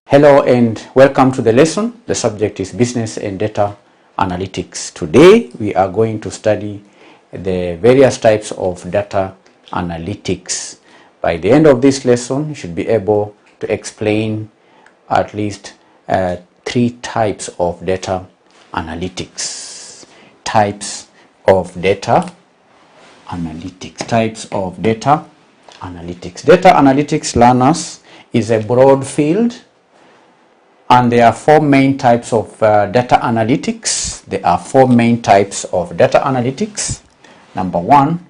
Hello and welcome to the lesson. The subject is business and data analytics. Today we are going to study the various types of data analytics. By the end of this lesson, you should be able to explain at least 3 types of data analytics. Types of data analytics. Types of data analytics. Data analytics, learners, is a broad field. And there are 4 main types of data analytics. There are 4 main types of data analytics. Number 1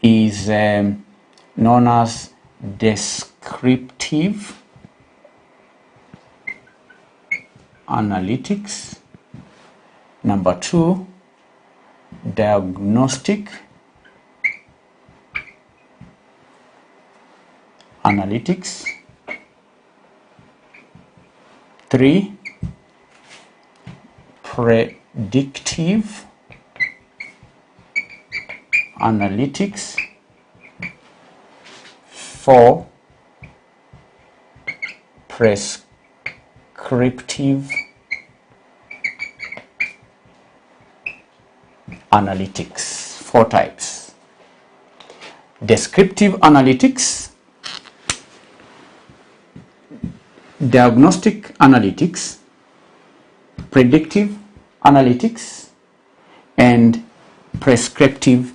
is known as descriptive analytics. Number 2, diagnostic analytics. 3, predictive analytics. 4, prescriptive analytics. 4 types. Descriptive analytics, diagnostic analytics, predictive analytics, and prescriptive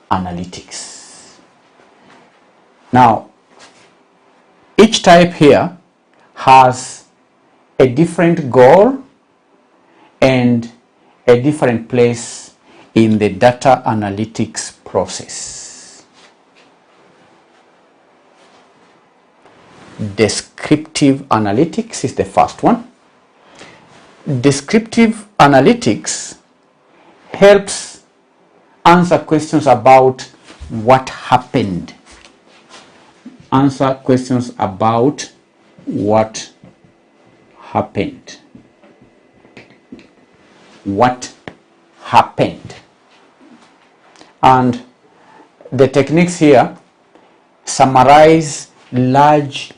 analytics. Now, each type here has a different goal and a different place in the data analytics process. Descriptive analytics is the first one. Descriptive analytics helps answer questions about what happened. Answer questions about what happened. What happened. And the techniques here summarize large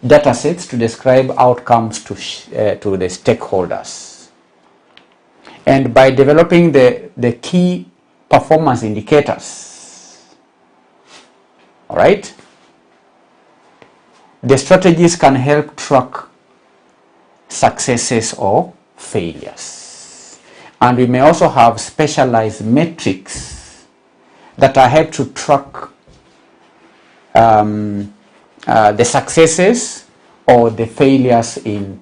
data sets to describe outcomes to the stakeholders. And by developing the key performance indicators, all right, the strategies can help track successes or failures. And we may also have specialized metrics that are help to track the successes or the failures in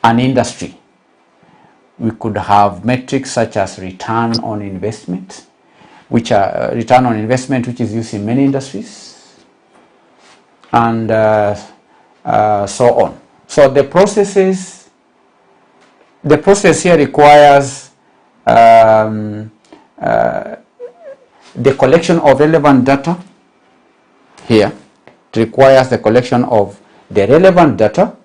an industry. We could have metrics such as return on investment, which is used in many industries, and so on. So the process here requires the collection of relevant data. Here it requires the collection of the relevant data,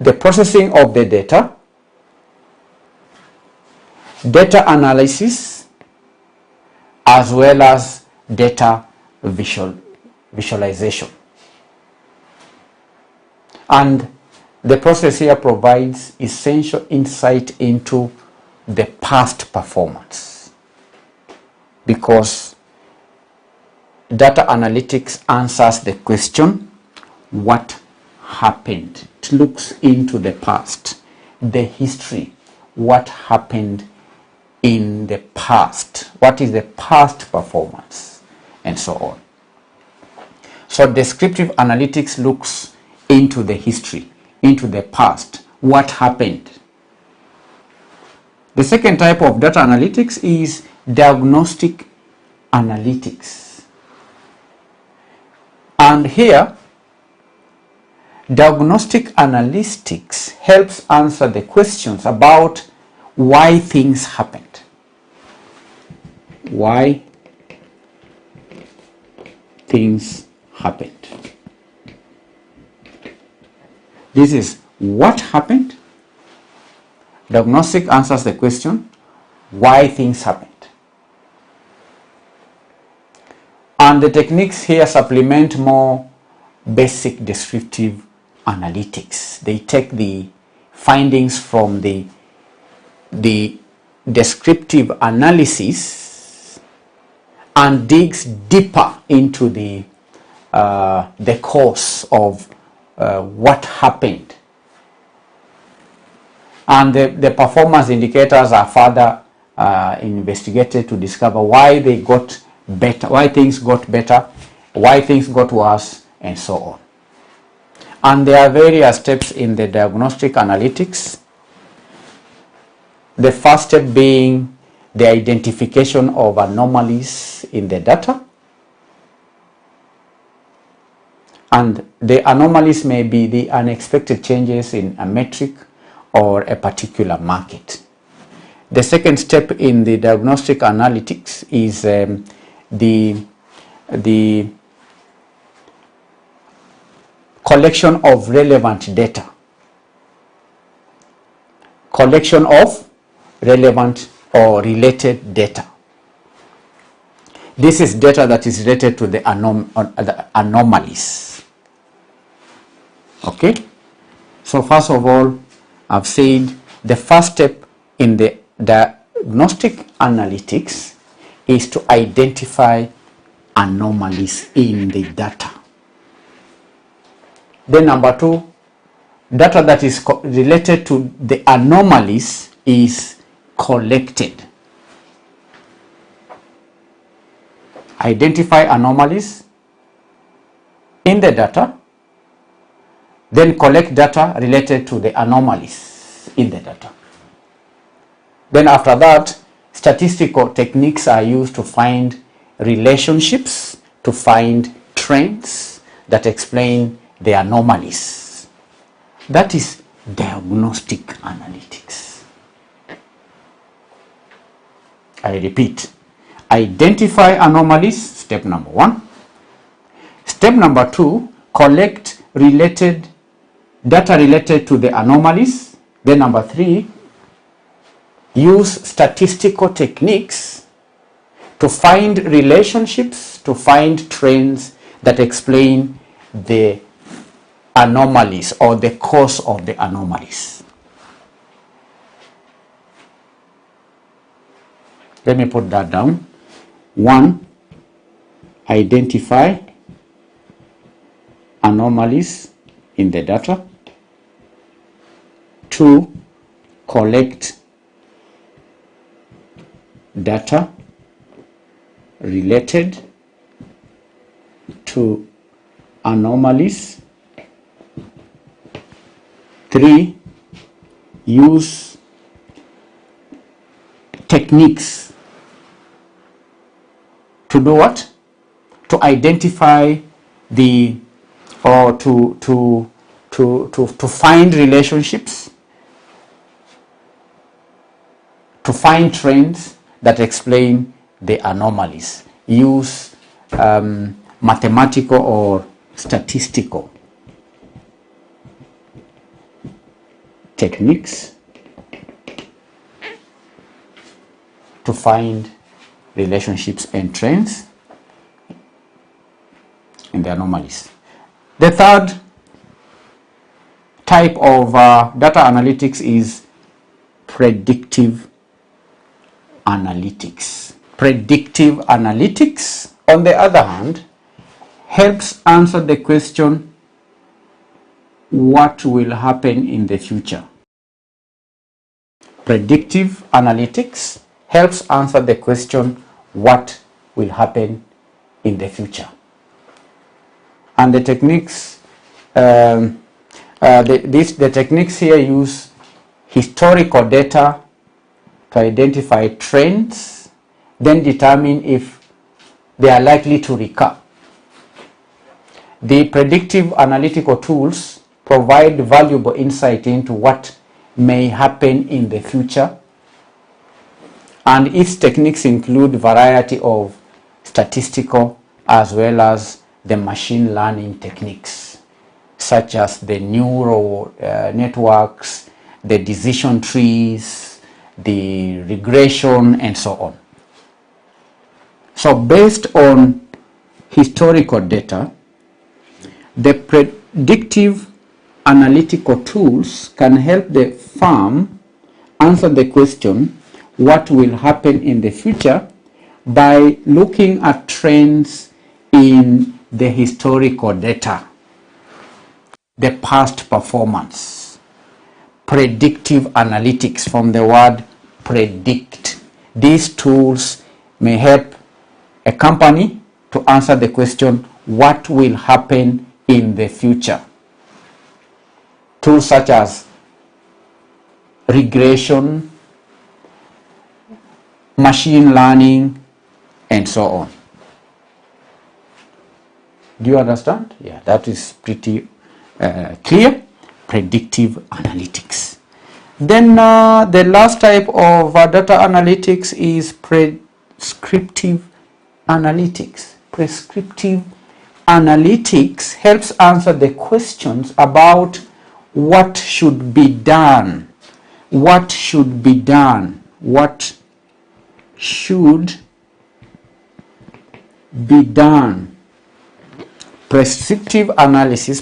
the processing of the data, data analysis, as well as data visualization. And the process here provides essential insight into the past performance, because data analytics answers the question, what happened? It looks into the past, the history, what happened in the past, what is the past performance, and so on. So descriptive analytics looks into the history, into the past, what happened. The second type of data analytics is diagnostic analytics. And here, diagnostic analytics helps answer the questions about why things happened. Why things happened. This is what happened. Diagnostic answers the question, why things happened. And the techniques here supplement more basic descriptive analytics. They take the findings from the descriptive analysis and digs deeper into the cause of what happened. And the performance indicators are further investigated to discover why they got better, why things got better, why things got worse, and so on. And there are various steps in the diagnostic analytics. The first step being the identification of anomalies in the data. And the anomalies may be the unexpected changes in a metric or a particular market. The second step in the diagnostic analytics is the collection of relevant data. Collection of relevant or related data. This is data that is related to the anomalies. Okay? So first of all, I've said the first step in the diagnostic analytics is to identify anomalies in the data. Then number two, data that is related to the anomalies is collected. Identify anomalies in the data, then collect data related to the anomalies in the data. Then after that, statistical techniques are used to find relationships, to find trends that explain the anomalies. That is diagnostic analytics. I repeat, identify anomalies, step number one. Step number two, collect data related to the anomalies. Then number three, use statistical techniques to find relationships, to find trends that explain the anomalies or the cause of the anomalies. Let me put that down. One, identify anomalies in the data. Two, collect data related to anomalies. Three, use techniques to do what? To identify the, or to find relationships, to find trends that explain the anomalies. Use mathematical or statistical techniques to find relationships and trends in the anomalies. The third type of data analytics is predictive analytics. Predictive analytics, on the other hand, helps answer the question, what will happen in the future? Predictive analytics helps answer the question, what will happen in the future? And the techniques, the techniques here use historical data to identify trends, then determine if they are likely to recur. The predictive analytical tools provide valuable insight into what may happen in the future, and its techniques include a variety of statistical as well as the machine learning techniques, such as the neural networks, the decision trees, the regression, and so on. So based on historical data, the predictive analytical tools can help the firm answer the question, what will happen in the future, by looking at trends in the historical data, the past performance. Predictive analytics, from the word predict. These tools may help a company to answer the question, what will happen in the future? Tools such as regression, machine learning, and so on. Do you understand? Yeah, that is pretty clear. Predictive analytics. Then the last type of data analytics is prescriptive analytics. Prescriptive analytics helps answer the questions about what should be done. What should be done? What should be done? Prescriptive analysis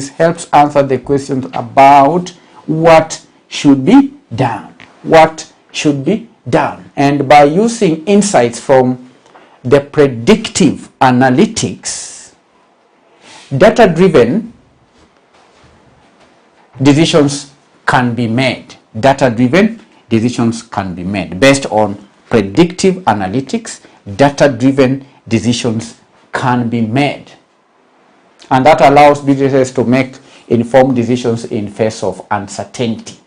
helps answer the questions about what should be done. What should be done. And by using insights from the predictive analytics, data-driven decisions can be made. Data-driven decisions can be made. Based on predictive analytics, data-driven decisions can be made. And that allows businesses to make informed decisions in face of uncertainty.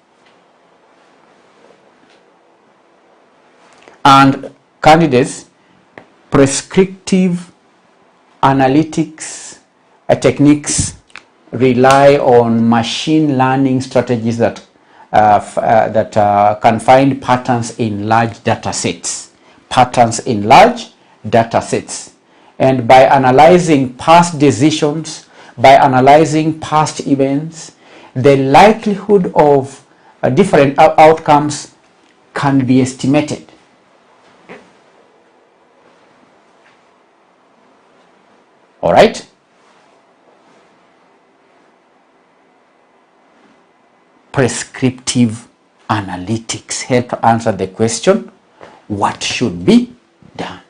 And candidates, prescriptive analytics techniques rely on machine learning strategies that can find patterns in large data sets. Patterns in large data sets. And by analyzing past decisions, by analyzing past events, the likelihood of different outcomes can be estimated. All right? Prescriptive analytics help answer the question, what should be done?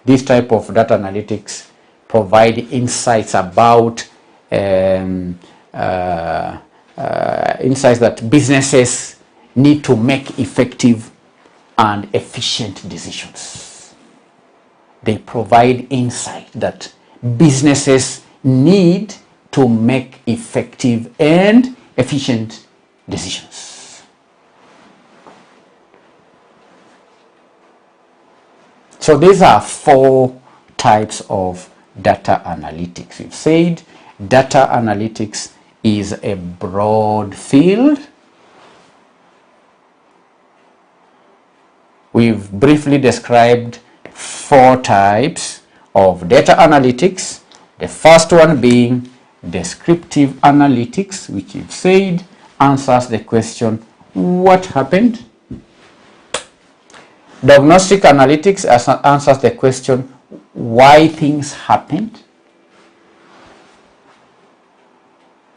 This type of data analytics provide insights about insights that businesses need to make effective and efficient decisions. They provide insight that businesses need to make effective and efficient decisions. So these are 4 types of data analytics. We've said data analytics is a broad field. We've briefly described 4 types of data analytics. The first one being descriptive analytics, which we've said answers the question, what happened? Diagnostic analytics answers the question, why things happened.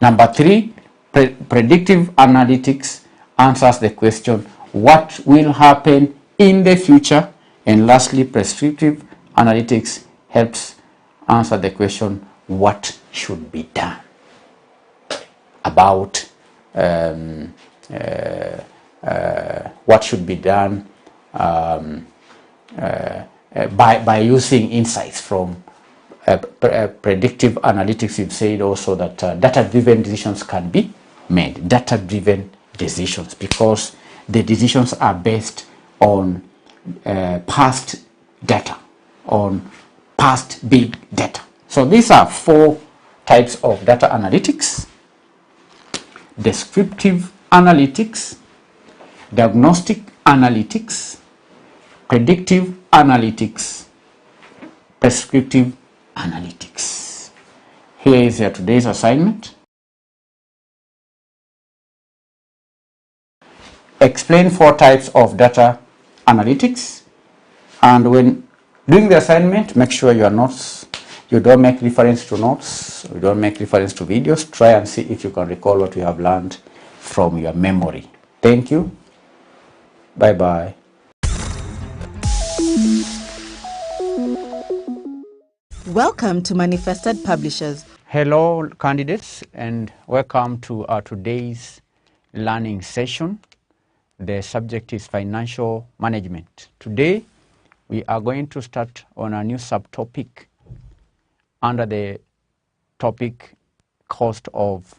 Number 3, predictive analytics answers the question, what will happen in the future. And lastly, prescriptive analytics helps answer the question, what should be done about what should be done by using insights from predictive analytics. We've said also that data-driven decisions can be made. Data-driven decisions, because the decisions are based on past data, on past big data. So these are 4 types of data analytics: descriptive analytics, diagnostic analytics, predictive analytics, prescriptive analytics. Here is today's assignment. Explain 4 types of data analytics, and when doing the assignment, make sure your you don't make reference to notes, you don't make reference to videos, try and see if you can recall what you have learned from your memory. Thank you. Bye-bye. Welcome to Manifested Publishers. Hello, candidates, and welcome to our today's learning session. The subject is financial management. Today, we are going to start on a new subtopic under the topic cost of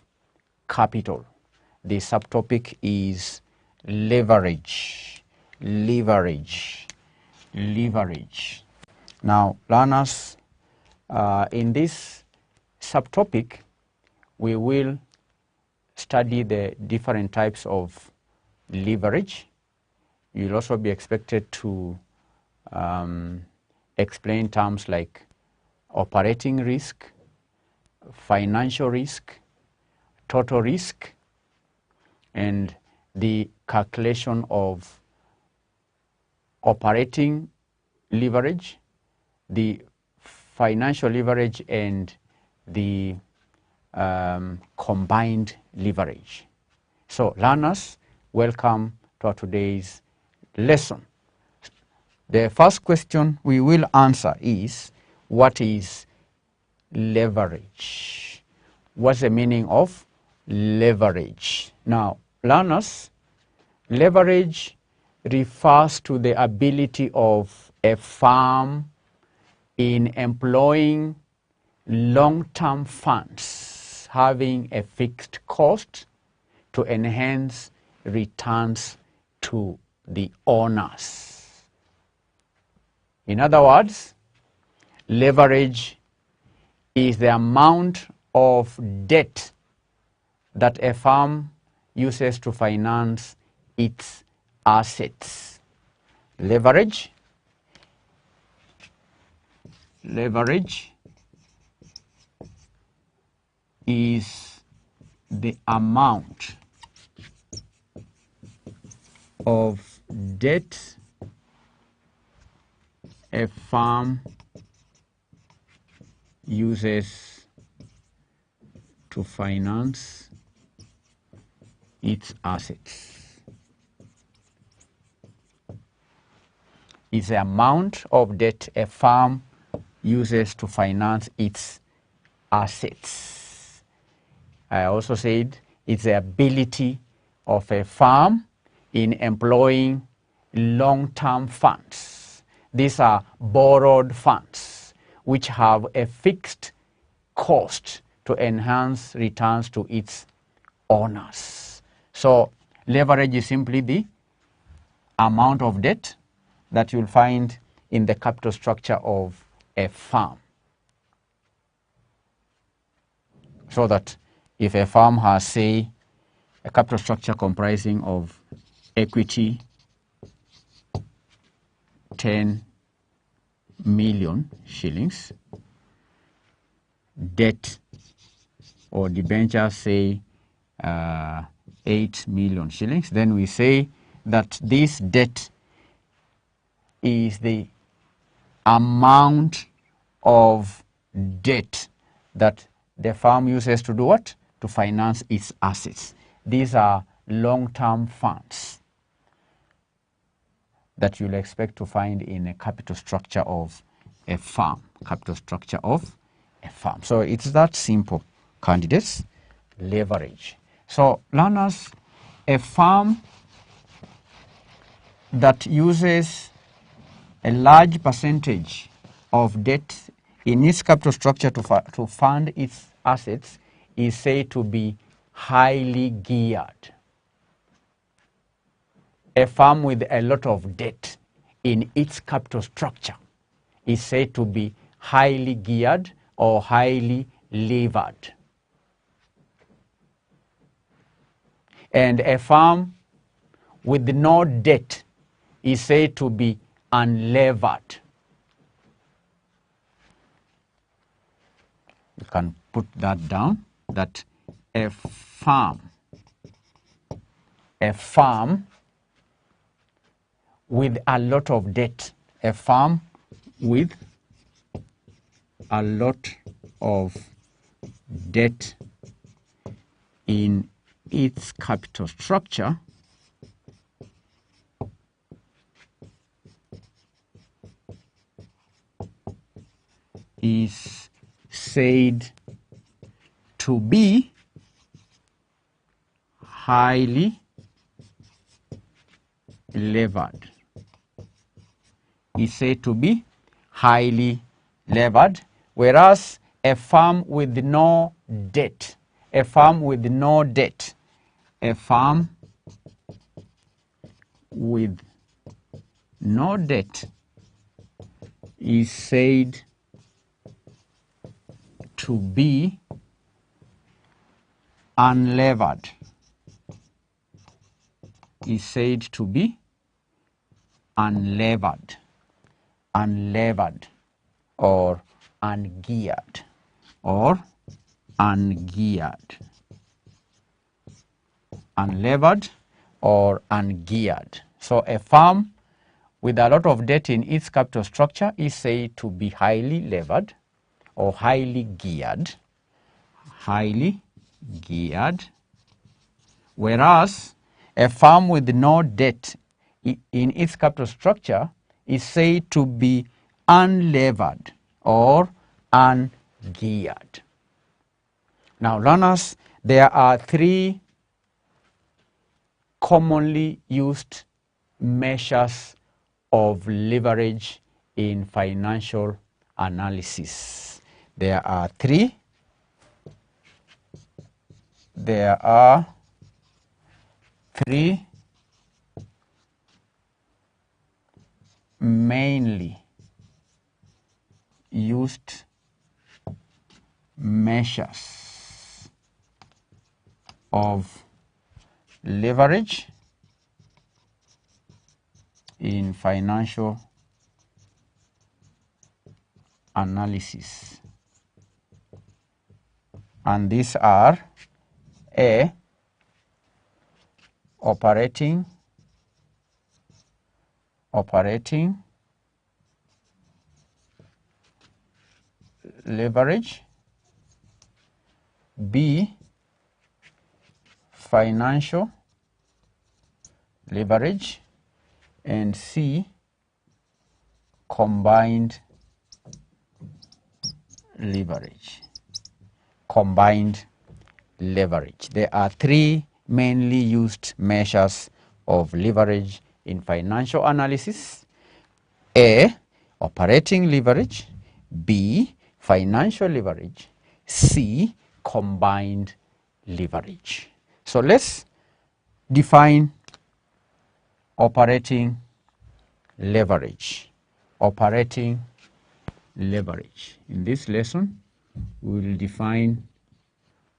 capital. The subtopic is leverage. Leverage. Leverage. Now, learners, in this subtopic, we will study the different types of leverage. You'll also be expected to explain terms like operating risk, financial risk, total risk, and the calculation of operating leverage, the financial leverage, and the combined leverage. So, learners, welcome to our today's lesson. The first question we will answer is, what is leverage? What's the meaning of leverage? Now, learners, leverage refers to the ability of a firm in employing long-term funds having a fixed cost to enhance returns to the owners. In other words, leverage is the amount of debt that a firm uses to finance its assets. Leverage is the amount of debt a firm uses to finance its assets. Is the amount of debt a firm uses to finance its assets. I also said it's the ability of a firm in employing long-term funds. These are borrowed funds which have a fixed cost to enhance returns to its owners. So, leverage is simply the amount of debt that you'll find in the capital structure of a firm. So that if a firm has, say, a capital structure comprising of equity 10 million shillings, debt or debentures, say 8 million shillings, then we say that this debt is the amount of debt that the firm uses to do what? To finance its assets. These are long-term funds that you'll expect to find in a capital structure of a firm. Capital structure of a firm. So it's that simple, candidates. Leverage. So, learners, a firm that uses a large percentage of debt in its capital structure to fund its assets is said to be highly geared. A firm with a lot of debt in its capital structure is said to be highly geared or highly levered. And a firm with no debt is said to be unlevered. You can put that down, that a firm with a lot of debt, a firm with a lot of debt in its capital structure, is said to be highly levered. Is said to be highly levered, whereas a firm with no debt, a firm with no debt, a firm with no debt is said to be unlevered. Is said to be unlevered, unlevered, or ungeared, or ungeared, unlevered or ungeared. So a firm with a lot of debt in its capital structure is said to be highly levered or highly geared, whereas a firm with no debt in its capital structure is said to be unlevered or ungeared. Now, learners, there are three commonly used measures of leverage in financial analysis. There are three. There are three mainly used measures of leverage in financial analysis, and these are: A, operating leverage, B, financial leverage, and C, combined leverage. Combined leverage. There are three mainly used measures of leverage in financial analysis: A, operating leverage, B, financial leverage, C, combined leverage. So let's define operating leverage. Operating leverage. In this lesson, we will define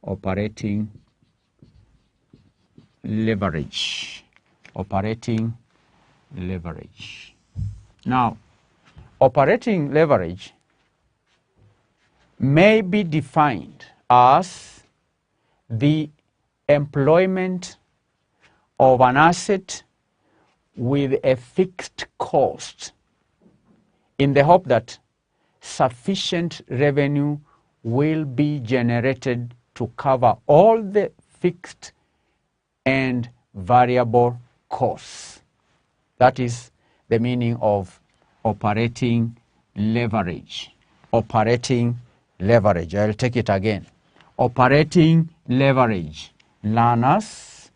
operating leverage. Operating leverage. Now, operating leverage may be defined as the employment of an asset with a fixed cost in the hope that sufficient revenue will be generated to cover all the fixed and variable costs. That is the meaning of operating leverage. Operating leverage. I'll take it again. Operating leverage, learners,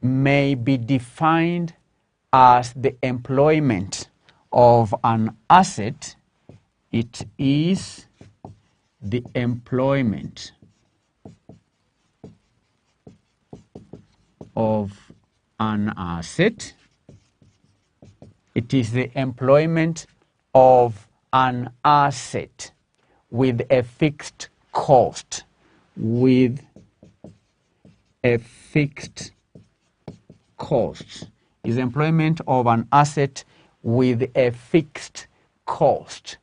may be defined as the employment of an asset. It is the employment of an asset. It is the employment of an asset with a fixed cost. With a fixed cost. Is employment of an asset with a fixed cost,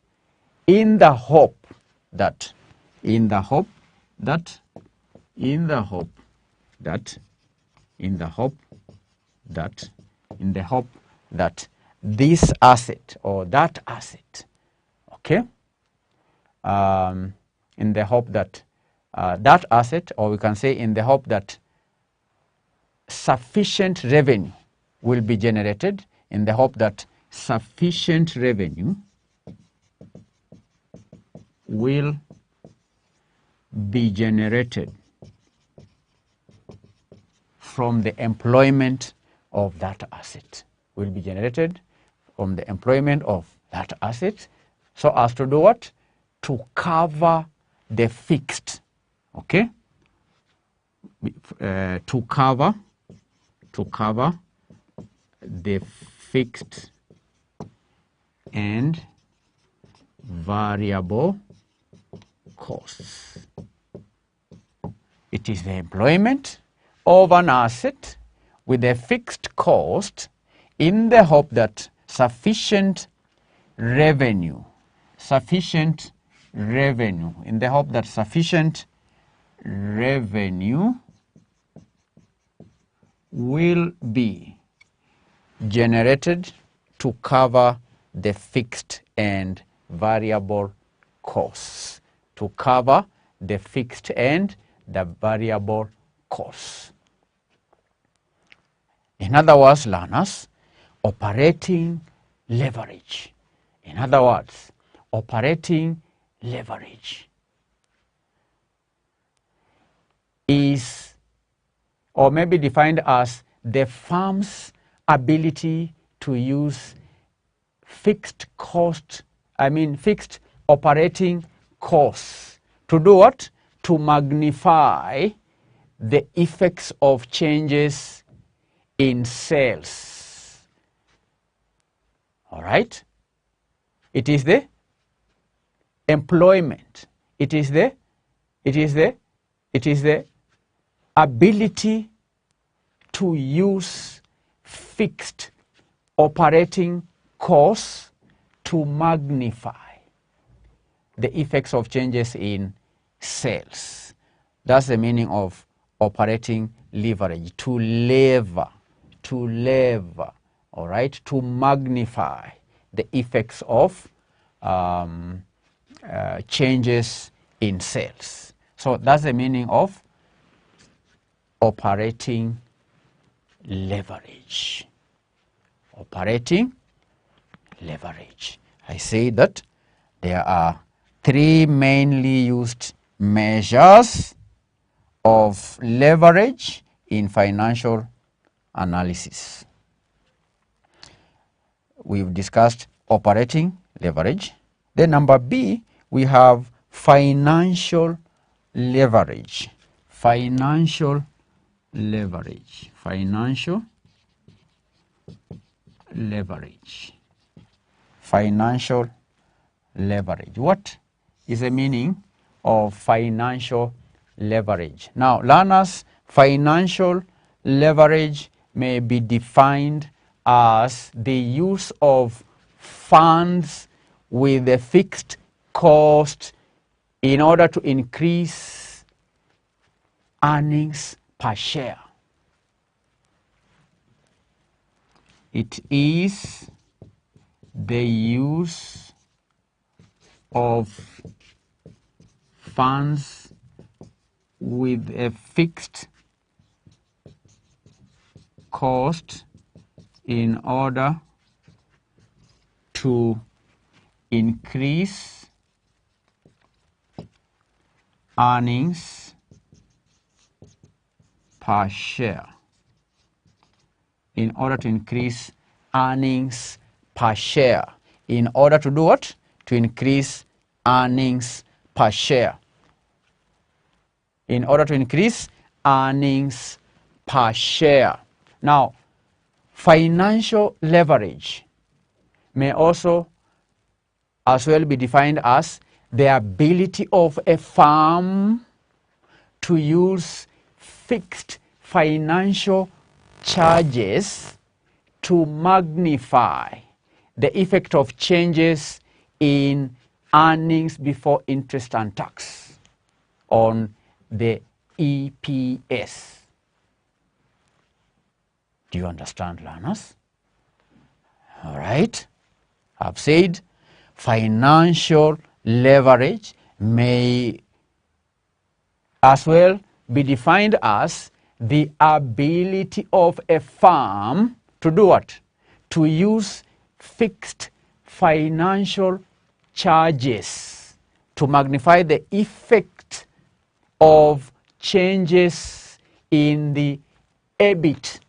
in the hope that this asset or that asset, okay, in the hope that that asset, or we can say in the hope that sufficient revenue will be generated, in the hope that sufficient revenue will be generated from the employment of that asset, will be generated from the employment of that asset, so as to do what? To cover the fixed, okay? To cover the fixed and variable costs. It is the employment of an asset with a fixed cost in the hope that sufficient revenue, in the hope that sufficient revenue will be generated to cover the fixed and variable costs, to cover the fixed and the variable costs. In other words, learners, operating leverage. In other words, operating leverage is, or may be defined as, the firm's ability to use fixed operating costs to do what? To magnify the effects of changes in sales. All right? It is the employment. It is the ability to use fixed operating costs to magnify the effects of changes in sales. That's the meaning of operating leverage, to lever, all right, to magnify the effects of changes in sales. So that's the meaning of operating leverage. Operating leverage. I say that there are three mainly used measures of leverage in financial analysis. We've discussed operating leverage. Then number B, we have financial leverage. Financial leverage. Financial leverage. Financial leverage. What is the meaning of financial leverage? Now, learners, financial leverage may be defined as the use of funds with a fixed cost in order to increase earnings per share. It is the use of funds with a fixed cost in order to increase earnings per share. In order to increase earnings per share. In order to do what? To increase earnings per share. In order to increase earnings per share. Now, financial leverage may also as well be defined as the ability of a firm to use fixed financial charges to magnify the effect of changes in earnings before interest and tax on the EPS. Do you understand, learners? All right. I've said financial leverage may as well be defined as the ability of a firm to do what? To use fixed financial charges to magnify the effect of changes in the EBIT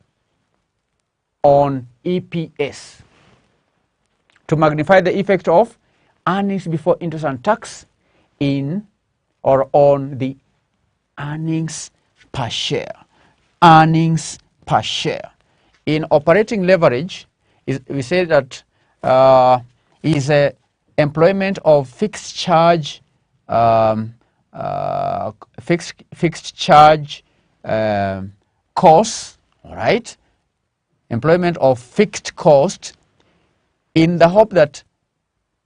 on EPS, to magnify the effect of earnings before interest and tax in or on the earnings per share. Earnings per share. In operating leverage, we say that is a employment of fixed charge costs, all right? Employment of fixed cost in the hope that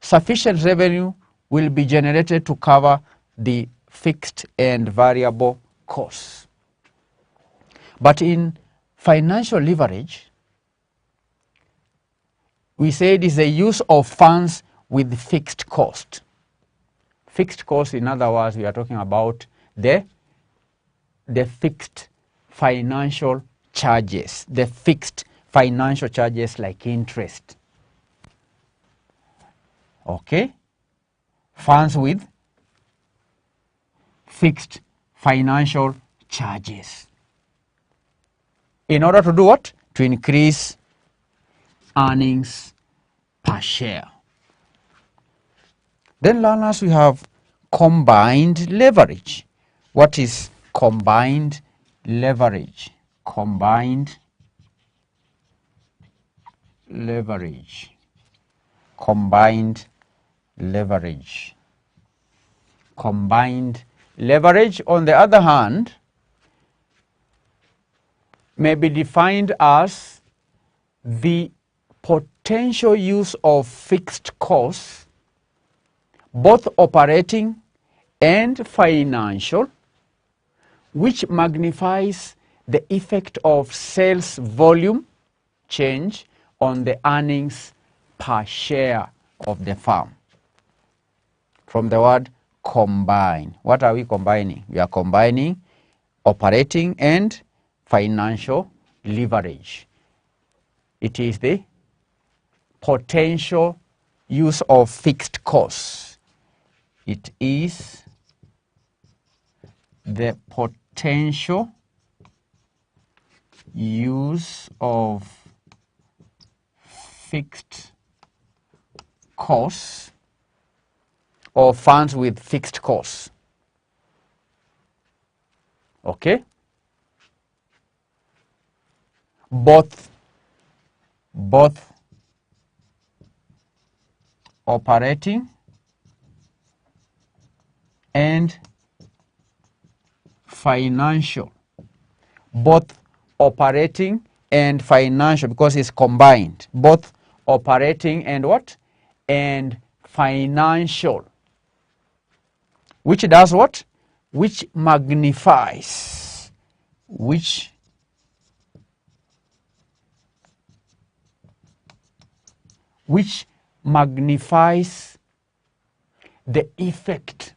sufficient revenue will be generated to cover the fixed and variable costs. But in financial leverage, we say it is the use of funds with fixed cost. Fixed cost, in other words, we are talking about the fixed financial charges, the fixed financial charges like interest. Okay? Funds with fixed financial charges. In order to do what? To increase earnings per share. Then learners, we have combined leverage. What is combined leverage? Combined leverage. Combined leverage. Combined leverage, on the other hand, may be defined as the potential use of fixed costs, both operating and financial, which magnifies the effect of sales volume change on the earnings per share of the firm. From the word combine. What are we combining? We are combining operating and financial leverage. It is the potential use of fixed costs. It is the potential use of fixed costs or funds with fixed costs. Okay? Both operating and financial. Both operating and financial, because it's combined. Both operating and what? And financial. Which does what? Which magnifies. Which magnifies the effect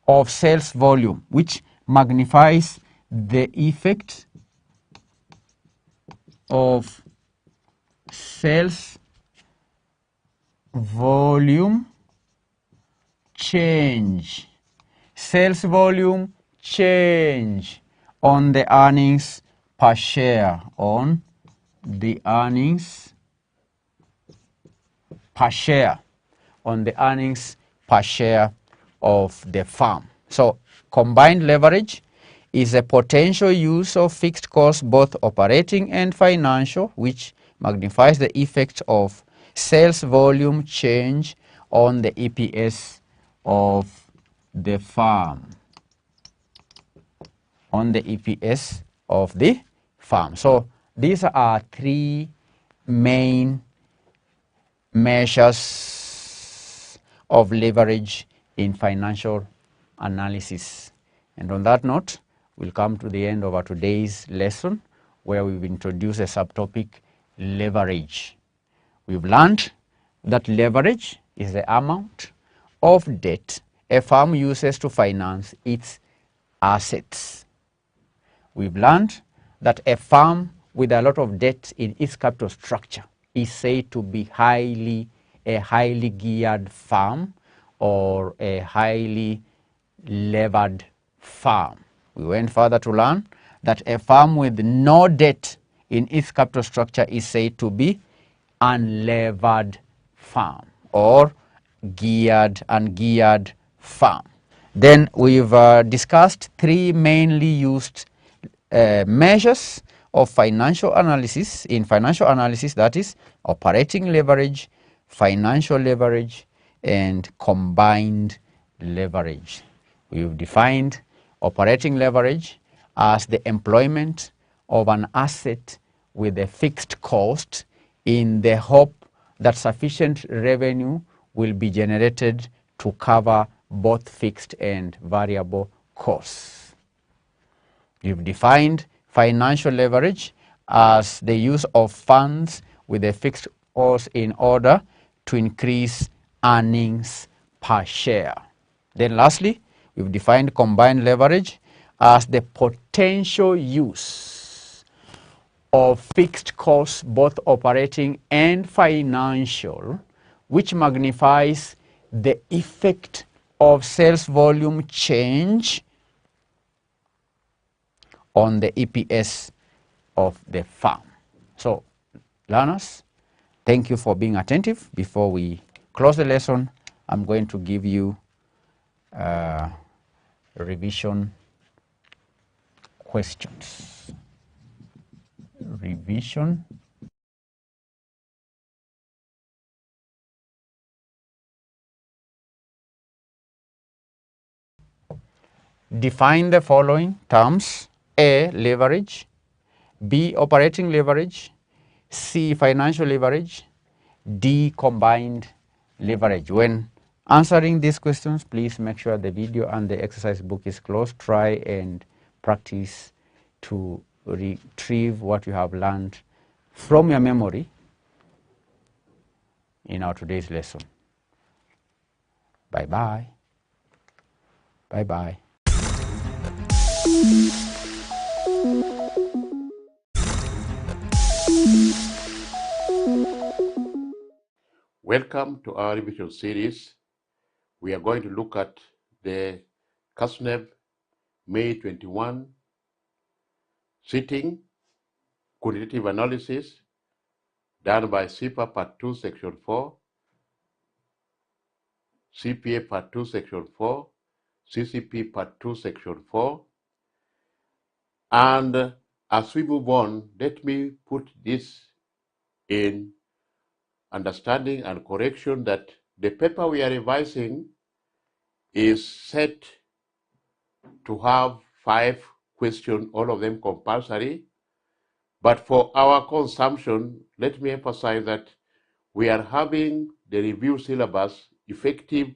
of sales volume, which magnifies the effect of sales volume change. Sales volume change on the earnings per share, on the earnings per share, on the earnings per share of the firm. So combined leverage is a potential use of fixed costs, both operating and financial, which magnifies the effect of sales volume change on the EPS of the firm. On the EPS of the firm. So these are three main measures of leverage in financial analysis. And on that note, we'll come to the end of our today's lesson, where we've introduced a subtopic, leverage. We've learned that leverage is the amount of debt a firm uses to finance its assets. We've learned that a firm with a lot of debt in its capital structure is said to be a highly geared firm or a highly levered firm. We went further to learn that a firm with no debt in its capital structure is said to be unlevered firm or ungeared firm. Then we've discussed three mainly used measures of financial analysis. In financial analysis, that is operating leverage, financial leverage, and combined leverage. We've defined operating leverage as the employment of an asset with a fixed cost in the hope that sufficient revenue will be generated to cover both fixed and variable costs. You've defined financial leverage as the use of funds with a fixed cost in order to increase earnings per share. Then lastly, we've defined combined leverage as the potential use of fixed costs, both operating and financial, which magnifies the effect of sales volume change on the EPS of the firm. So, learners, thank you for being attentive. Before we close the lesson, I'm going to give you revision questions. Revision. Define the following terms: A, leverage; B, operating leverage; C, financial leverage; D, combined leverage. When answering these questions, please make sure the video and the exercise book is closed. Try and practice to retrieve what you have learned from your memory in our today's lesson. Bye-bye. Bye-bye. Welcome to our revision series. We are going to look at the KASNEB May 21 sitting quantitative analysis done by CIPA Part 2 Section 4, CPA Part 2 Section 4, CCP Part 2 Section 4. And as we move on, let me put this in understanding and correction that the paper we are revising is set to have 5 questions, all of them compulsory. But for our consumption, let me emphasize that we are having the review syllabus effective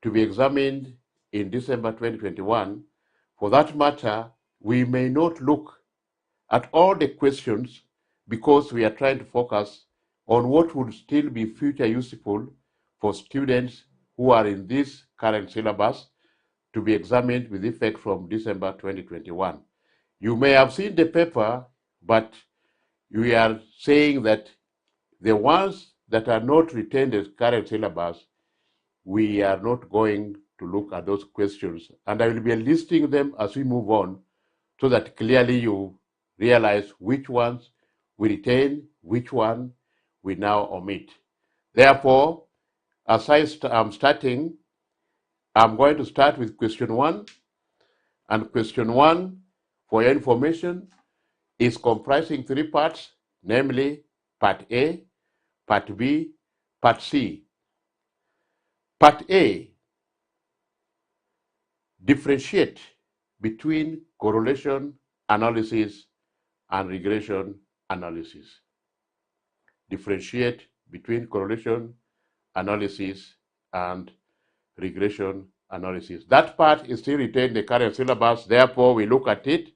to be examined in December 2021. For that matter, we may not look at all the questions because we are trying to focus on what would still be future useful for students who are in this current syllabus to be examined with effect from December 2021. You may have seen the paper, but we are saying that the ones that are not retained as current syllabus, we are not going to look at those questions. And I will be listing them as we move on so that clearly you realize which ones we retain, which one we now omit. Therefore, as I'm starting, I'm going to start with question 1. And question 1, for your information, is comprising 3 parts, namely Part A, Part B, Part C. Part A, differentiate between correlation analysis and regression analysis. Differentiate between correlation analysis and regression analysis. That part is still retained in the current syllabus, therefore we look at it.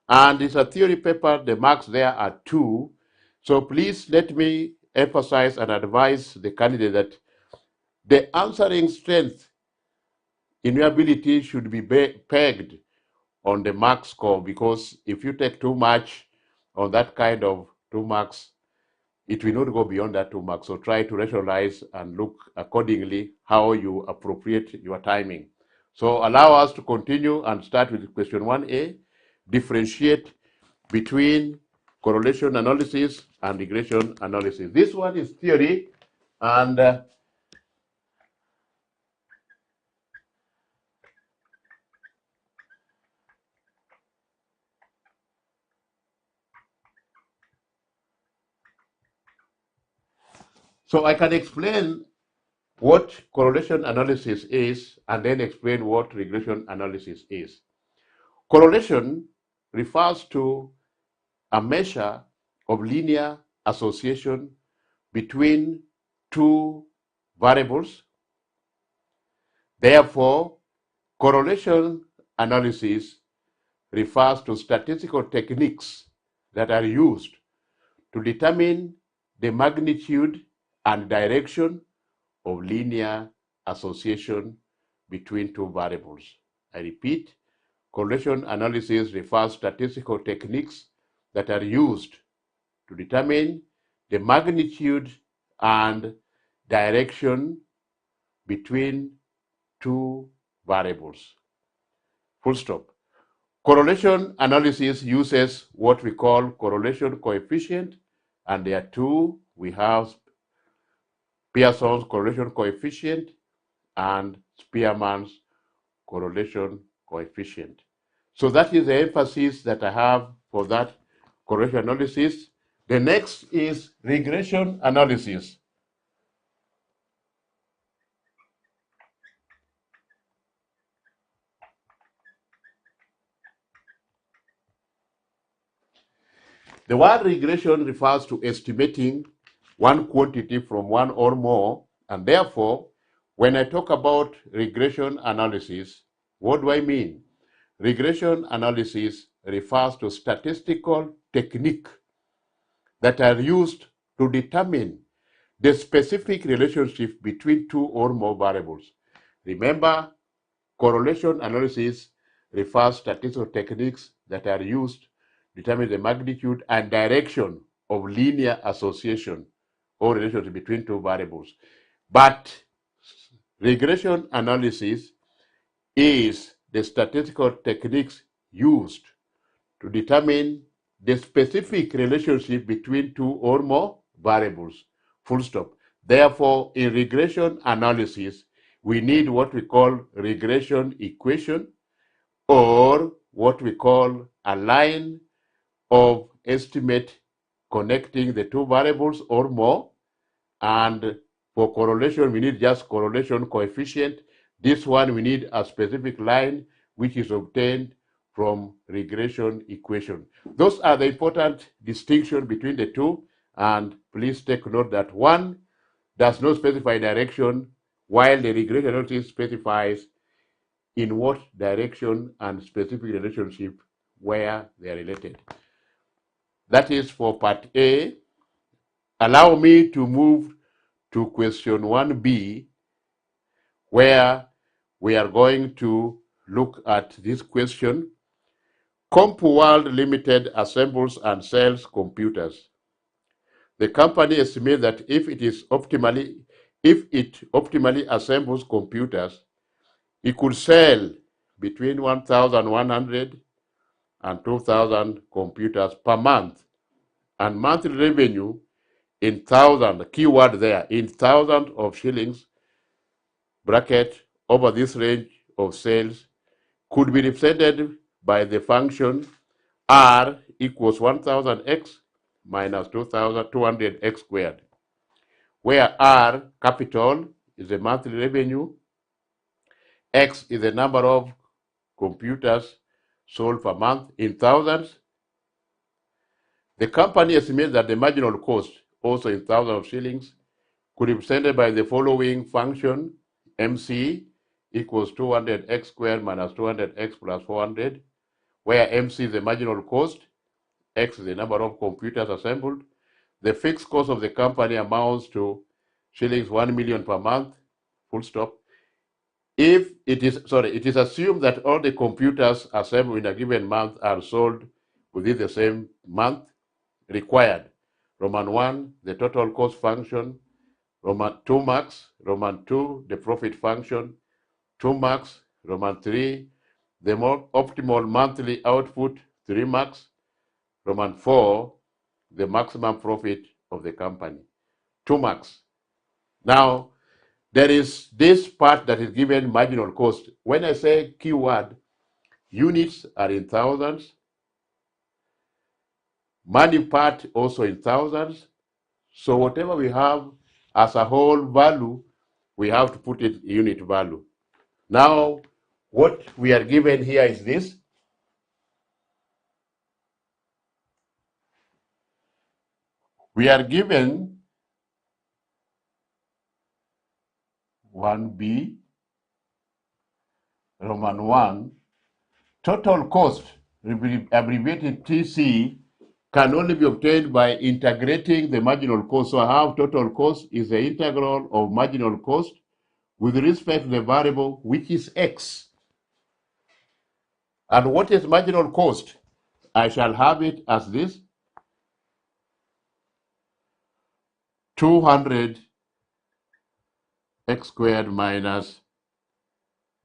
And it's a theory paper, the marks there are 2. So please let me emphasize and advise the candidate that The answering strength in your ability should be pegged on the mark score, because if you take too much on that kind of 2 marks, it will not go beyond that 2 marks. So try to rationalize and look accordingly how you appropriate your timing. So allow us to continue and start with question 1A, differentiate between correlation analysis and regression analysis. This one is theory, and so I can explain what correlation analysis is and then explain what regression analysis is. Correlation refers to a measure of linear association between two variables. Therefore, correlation analysis refers to statistical techniques that are used to determine the magnitude and direction of linear association between two variables. I repeat, correlation analysis refers to statistical techniques that are used to determine the magnitude and direction between two variables. Full stop. Correlation analysis uses what we call correlation coefficient, and there are two. We have Pearson's correlation coefficient and Spearman's correlation coefficient. So that is the emphasis that I have for that correlation analysis. The next is regression analysis. The word regression refers to estimating one quantity from one or more, and therefore, when I talk about regression analysis, what do I mean? Regression analysis refers to statistical technique that are used to determine the specific relationship between two or more variables. Remember, correlation analysis refers to statistical techniques that are used to determine the magnitude and direction of linear association or relationship between two variables. But regression analysis is the statistical techniques used to determine the specific relationship between two or more variables. Full stop. Therefore, in regression analysis, we need what we call regression equation, or what we call a line of estimate connecting the two variables or more. And for correlation, we need just correlation coefficient. This one, we need a specific line which is obtained from regression equation. Those are the important distinctions between the two, and please take note that one does not specify direction, while the regression analysis specifies in what direction and specific relationship where they are related. That is for part A. Allow me to move to question 1B, where we are going to look at this question. CompuWorld Limited assembles and sells computers. The company estimates that if it optimally assembles computers, it could sell between 1,100 and 2,000 computers per month, and monthly revenue in thousand, keyword there, in thousands of shillings, bracket, over this range of sales could be represented by the function R equals 1000x minus 2200x squared, where R, capital, is the monthly revenue, X is the number of computers sold per month in thousands. The company estimates that the marginal cost, also in thousands of shillings, could be represented by the following function: MC equals 200x squared minus 200x plus 400, where MC is the marginal cost, X is the number of computers assembled. The fixed cost of the company amounts to shillings 1 million per month, full stop. If it is assumed that all the computers assembled in a given month are sold within the same month required. Roman 1, the total cost function. Roman 2 max. Roman 2, the profit function. 2 max. Roman 3, the more optimal monthly output. 3 max. Roman 4, the maximum profit of the company. 2 max. Now, there is this part that is given marginal cost. When I say keyword, units are in thousands. Money part also in thousands. So whatever we have as a whole value, we have to put it in unit value. Now, what we are given here is this. We are given 1B, Roman 1, total cost, abbreviated TC, can only be obtained by integrating the marginal cost. So I have total cost is the integral of marginal cost with respect to the variable, which is X. And what is marginal cost? I shall have it as this. 200 x squared minus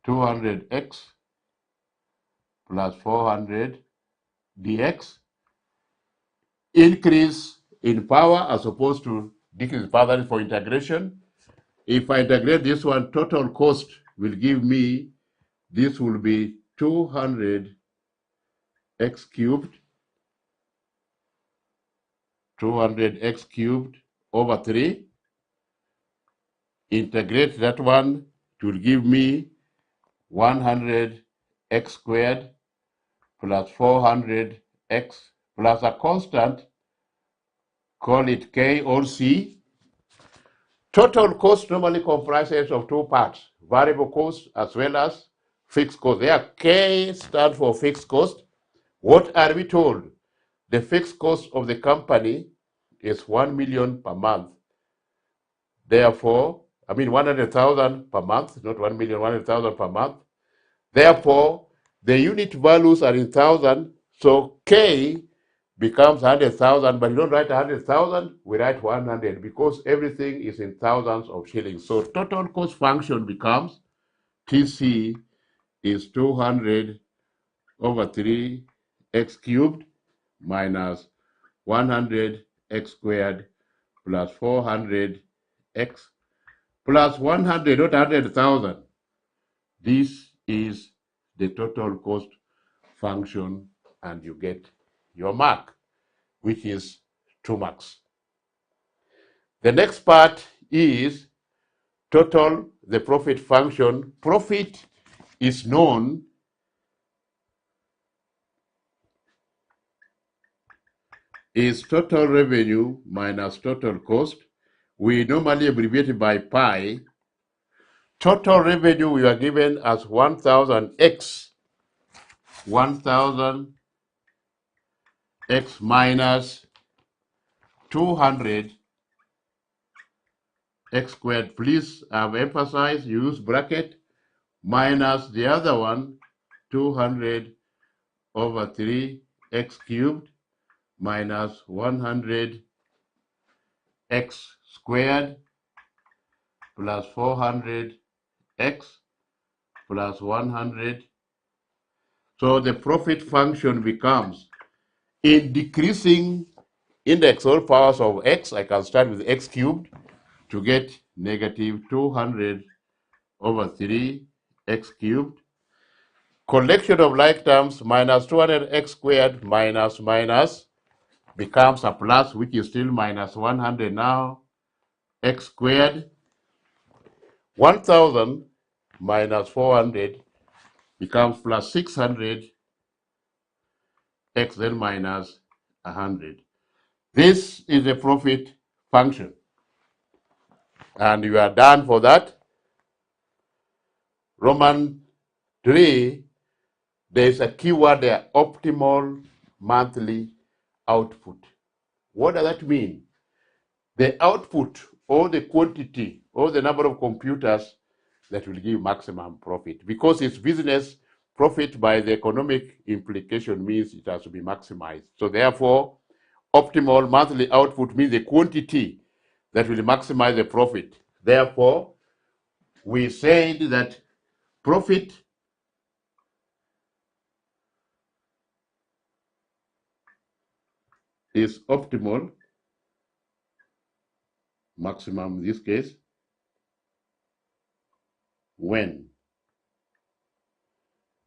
200x plus 400 dx. Increase in power as opposed to decrease in power. That is for integration. If I integrate this one, total cost will give me, this will be 200 x cubed, 200x cubed over 3. Integrate that one, it will give me 100x squared plus 400x plus a constant, call it K or C. Total cost normally comprises of two parts, variable cost as well as fixed cost. There, K stands for fixed cost. What are we told? The fixed cost of the company is 1 million per month. Therefore, 100,000 per month, not 1 million, 100,000 per month. Therefore, the unit values are in thousand, so K becomes 100,000, but you don't write 100,000, we write 100 because everything is in thousands of shillings. So total cost function becomes TC is 200 over 3 x cubed minus 100 x squared plus 400 x plus 100, not 100,000. This is the total cost function, and you get your mark, which is 2 marks. The next part is total, the profit function. Profit is known is total revenue minus total cost. We normally abbreviate it by pi. Total revenue we are given as 1,000x, 1,000x minus 200x squared. Please emphasize, use bracket, minus the other one, 200 over 3x cubed minus 100x squared plus 400x plus 100. So the profit function becomes, in decreasing index all powers of x, I can start with x cubed to get negative 200 over 3x cubed. Collection of like terms, minus 200x squared minus minus becomes a plus, which is still minus 100 now. X squared, 1,000 minus 400 becomes plus 600, x then minus 100. This is the profit function. And you are done for that. Roman 3, there is a keyword there, optimal monthly output. What does that mean? The output or the quantity or the number of computers that will give maximum profit. Because it's business, profit by the economic implication means it has to be maximized. So therefore, optimal monthly output means the quantity that will maximize the profit. Therefore, we said that profit is optimal, maximum in this case, when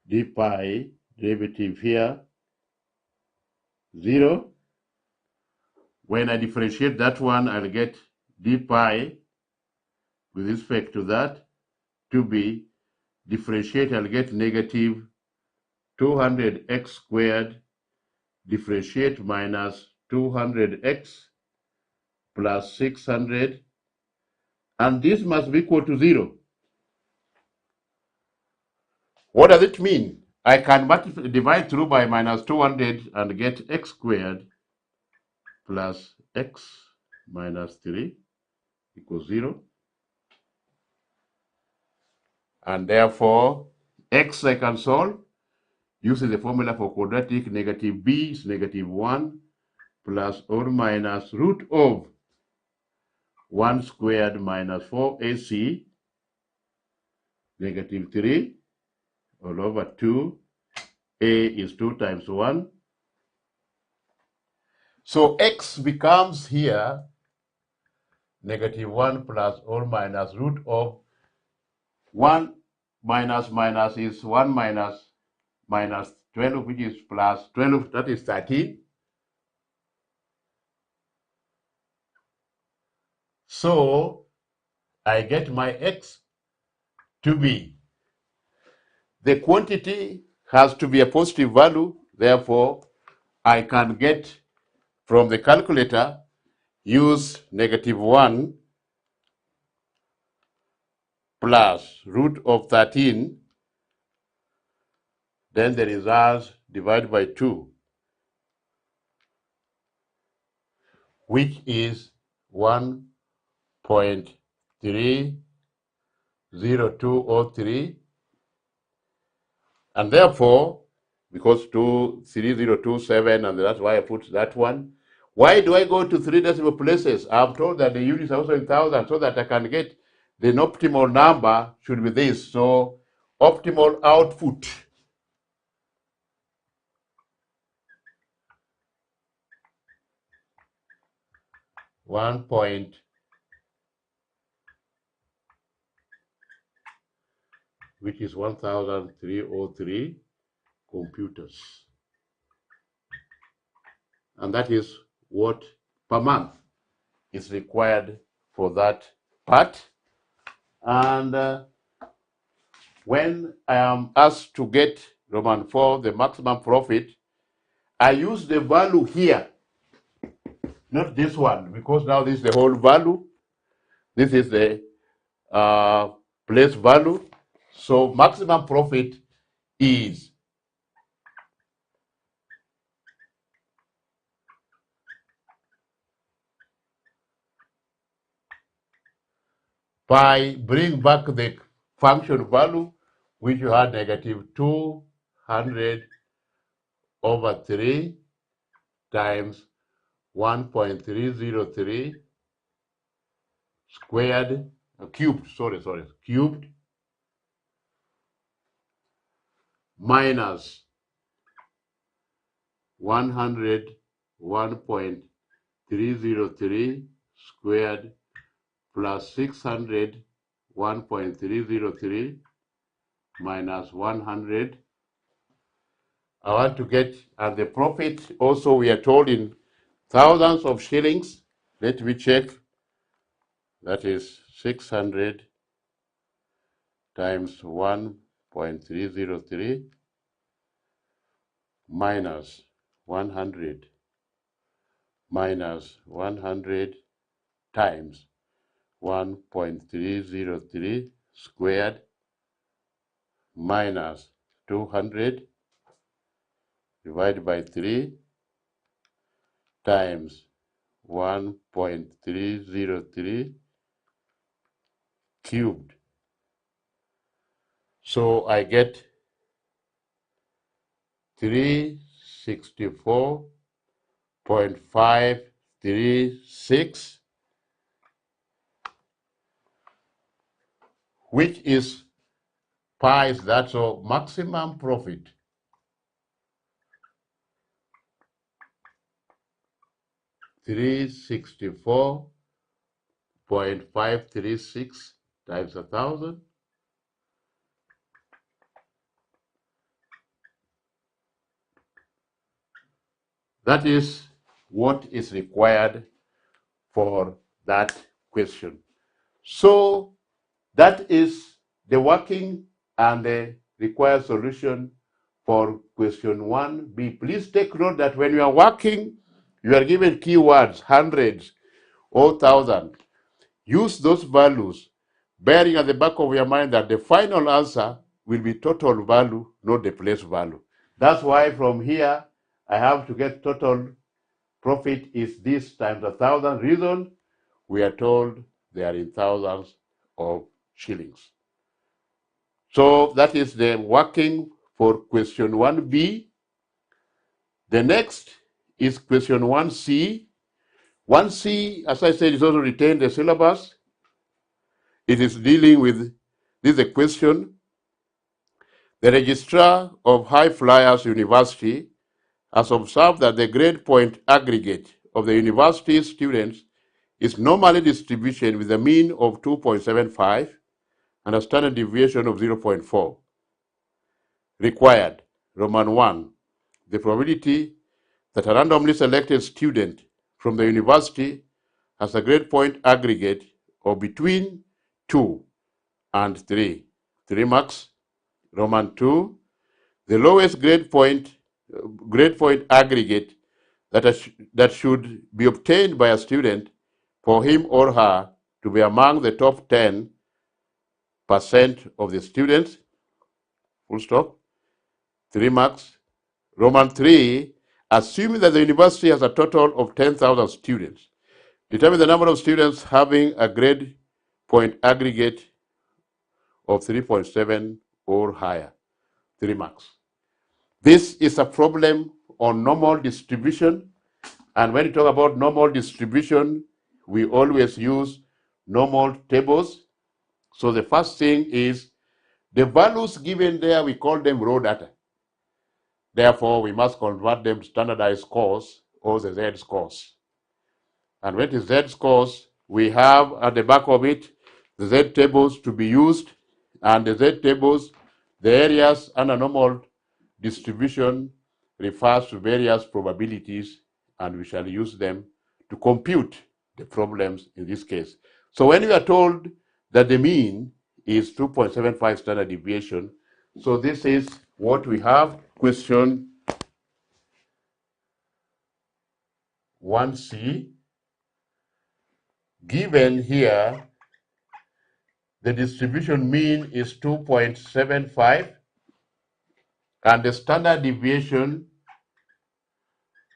d pi derivative here 0. When I differentiate that one, I'll get d pi with respect to that to be differentiate, I'll get negative 200x squared differentiate minus 200x plus 600, and this must be equal to 0. What does it mean? I can divide through by minus 200 and get x squared plus x minus 3 equals 0. And therefore, x I can solve using the formula for quadratic. Negative b is negative 1 plus or minus root of 1 squared minus 4ac, negative 3 all over 2. A is 2 times 1. So x becomes here negative 1 plus or minus root of 1 minus minus is 1 minus minus 12, which is plus 12, that is 13. So I get my x to be, the quantity has to be a positive value, therefore I can get from the calculator, use negative 1 plus root of 13, then the result divided by 2, which is 1.30203, and therefore, because 23027, and that's why I put that one. Why do I go to 3 decimal places? I'm told that the units are also in thousands, so that I can get the optimal number should be this. So optimal output which is 1,303 computers. And that is what per month is required for that part. And when I am asked to get Roman 4, the maximum profit, I use the value here, not this one, because now this is the whole value. This is the place value. So maximum profit is by bring back the function value, which you had negative 200 over 3 times 1.303 squared, cubed, cubed, minus 101.303 squared plus 600, 1.303 minus 100. I want to get, and the profit also we are told in thousands of shillings. Let me check. That is 600 times 1.303 minus 100 minus 100 times 1.303 squared minus 200 divided by 3 times 1.303 cubed So I get 364.536, which is pi is that, so maximum profit $364.536 times 1,000. That is what is required for that question. So that is the working and the required solution for question 1B. Please take note that when you are working, you are given keywords, hundreds or thousand. Use those values, bearing at the back of your mind that the final answer will be total value, not the place value. That's why from here, I have to get total profit is this times 1,000. Reason, we are told they are in thousands of shillings. So that is the working for question 1B. The next is question 1C. 1C, as I said, is also retained the syllabus. It is dealing with, this is a question. The registrar of High Flyers University has observed that the grade point aggregate of the university's students is normally distributed with a mean of 2.75 and a standard deviation of 0.4. Required, Roman 1, the probability that a randomly selected student from the university has a grade point aggregate of between 2 and 3. 3 marks. Roman 2, the lowest grade point aggregate that should be obtained by a student for him or her to be among the top 10% of the students, full stop. 3 marks. Roman 3, assuming that the university has a total of 10,000 students, determine the number of students having a grade point aggregate of 3.7 or higher. 3 marks. This is a problem on normal distribution. And when you talk about normal distribution, we always use normal tables. So the first thing is the values given there, we call them raw data. Therefore, we must convert them to standardized scores or the Z scores. And when it is Z scores, we have at the back of it the Z tables to be used, and the Z tables, the areas under normal distribution refers to various probabilities, and we shall use them to compute the problems in this case. So when we are told that the mean is 2.75 standard deviation, so this is what we have. Question 1C, given here, the distribution mean is 2.75 and the standard deviation,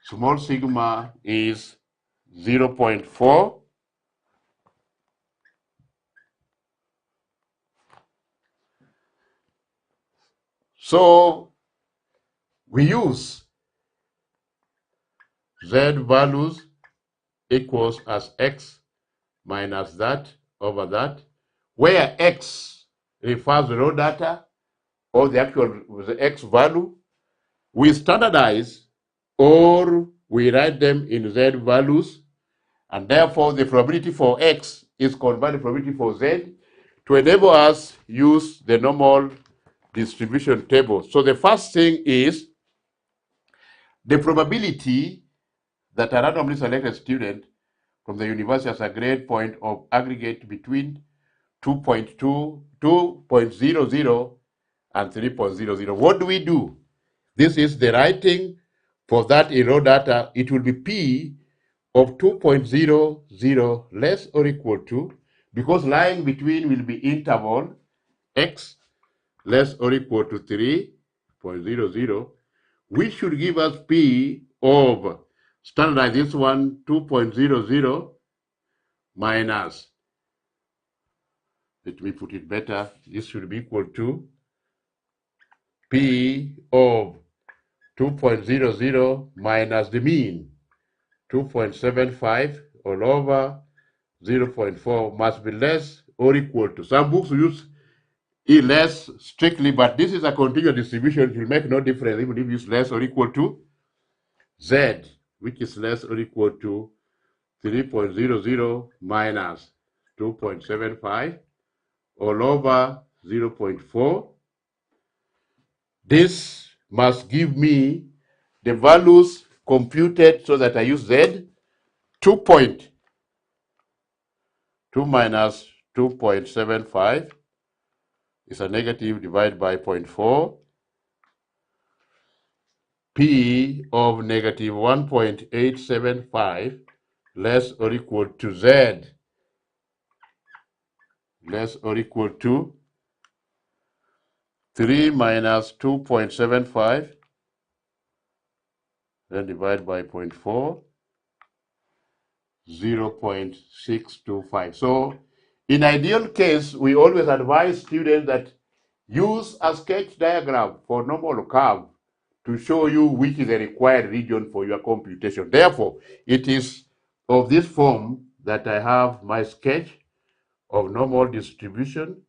small sigma, is 0.4. So we use Z values equals as X minus that over that, where X refers to raw data or the actual the X value. We standardize or we write them in Z values, and therefore the probability for X is converted to probability for Z to enable us use the normal distribution table. So the first thing is the probability that a randomly selected student from the university has a grade point of aggregate between 2.00 and 3.00. What do we do? This is the writing for that in raw data. It will be P of 2.00 less or equal to, because lying between will be interval X less or equal to 3.00, which should give us P of, standardize this one, 2.00 minus, let me put it better, this should be equal to P of 2.00 minus the mean, 2.75 all over 0.4 must be less or equal to. Some books use E less strictly, but this is a continuous distribution. It will make no difference even if you use less or equal to Z, which is less or equal to 3.00 minus 2.75 all over 0.4. This must give me the values computed so that I use Z. 2.2 minus 2.75 is a negative divided by 0.4. P of negative 1.875 less or equal to Z less or equal to 3 minus 2.75 then divide by 0.4, 0.625. So in ideal case, we always advise students that use a sketch diagram for normal curve to show you which is the required region for your computation. Therefore, it is of this form that I have my sketch of normal distribution.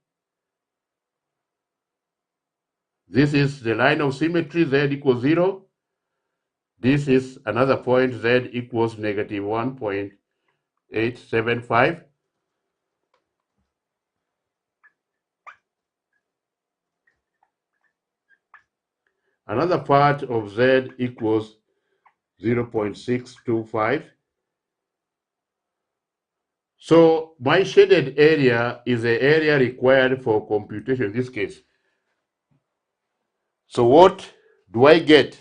This is the line of symmetry, Z equals 0. This is another point, Z equals negative 1.875. Another part of Z equals 0.625. So my shaded area is the area required for computation in this case. So what do I get?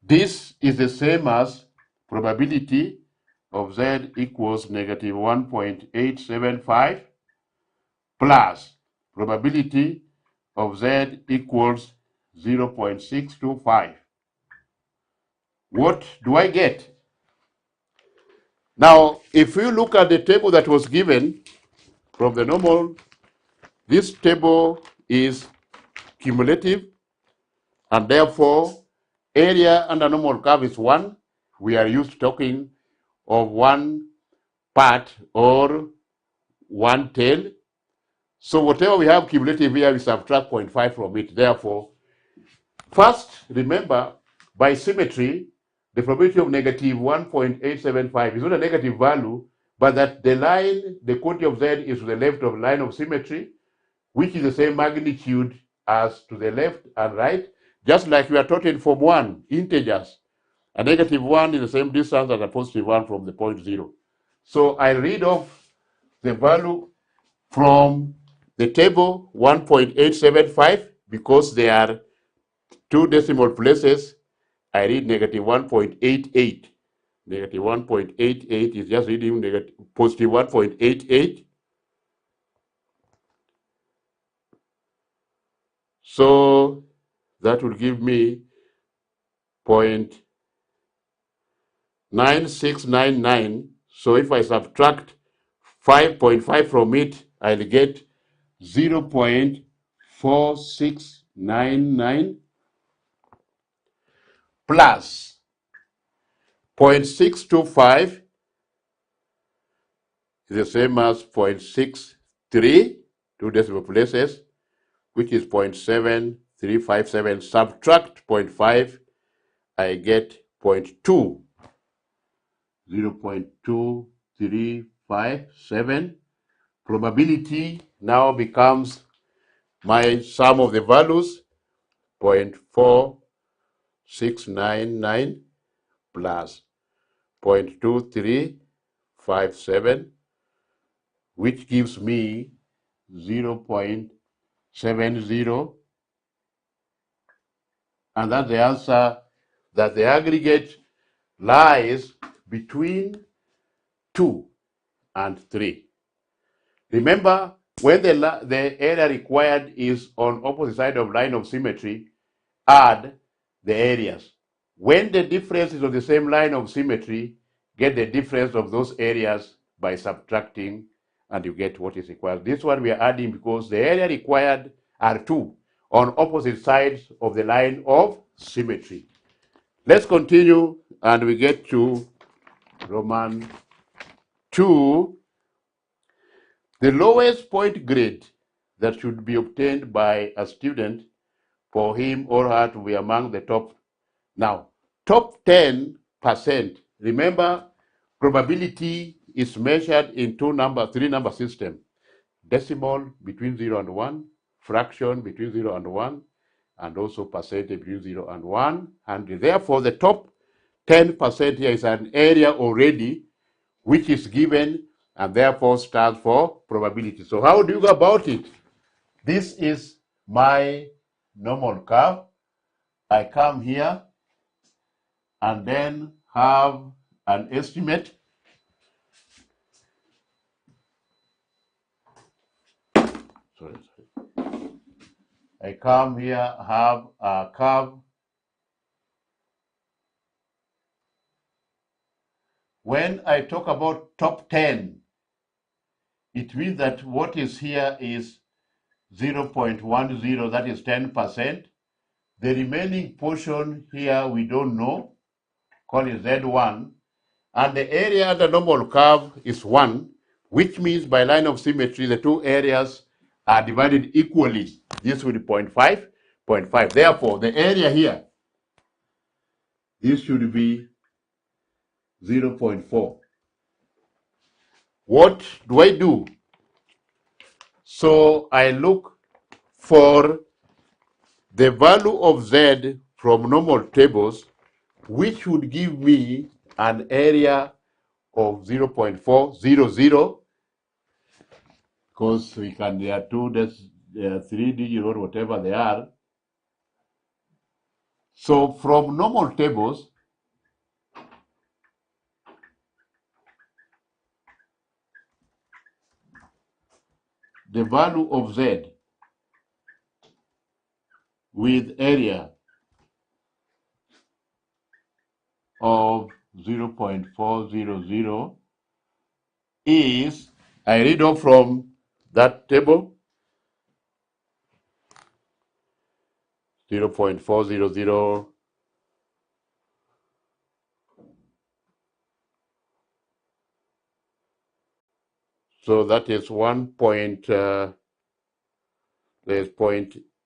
This is the same as probability of Z equals negative 1.875 plus probability of Z equals 0.625. What do I get? Now, if you look at the table that was given from the normal, this table is cumulative, and therefore area under normal curve is 1. We are used to talking of one part or one tail. So whatever we have cumulative here, we subtract 0.5 from it. Therefore, first, remember, by symmetry, the probability of negative 1.875 is not a negative value, but that the line, the quantity of Z is to the left of the line of symmetry, which is the same magnitude as to the left and right, just like we are taught in Form 1, integers. A negative 1 is the same distance as a positive 1 from the point 0. So I read off the value from the table 1.875 because they are two decimal places. I read negative 1.88. Negative 1.88 is just reading positive 1.88. So that will give me 0.9699. So if I subtract 5.5 from it, I'll get 0.4699 plus 0.625 is the same as 0.63, two decimal places, which is 0.7357. Subtract 0.5, I get 0.2, 0.2357. Probability now becomes my sum of the values, 0.4699 plus 0.2357, which gives me 0.70, and that's the answer, that the aggregate lies between 2 and 3. Remember, when the area required is on opposite side of line of symmetry, add the areas. When the difference is on the same line of symmetry, get the difference of those areas by subtracting, and you get what is required. This one we are adding because the area required are 2. on opposite sides of the line of symmetry. Let's continue and we get to Roman 2. The lowest point grade that should be obtained by a student for him or her to be among the top. Now, top 10%. Remember, probability is measured in three number system. Decimal between 0 and 1, fraction between 0 and 1, and also percentage between 0 and 100. Therefore, the top 10% here is an area already which is given and therefore stands for probability. So how do you go about it? This is my normal curve. I come here and then have an estimate. Sorry. I come here, have a curve. When I talk about top 10, it means that what is here is 0.10, that is 10%. The remaining portion here we don't know, call it Z1. And the area under normal curve is 1, which means by line of symmetry, the two areas are divided equally. This will be 0.5, 0.5. Therefore, the area here, this should be 0.4. What do I do? So I look for the value of Z from normal tables, which would give me an area of 0.400, because there are two, three digits or whatever they are. So from normal tables, the value of Z with area of 0.400 is, I read off from that table, 0.400 so that is 1. There's 0.8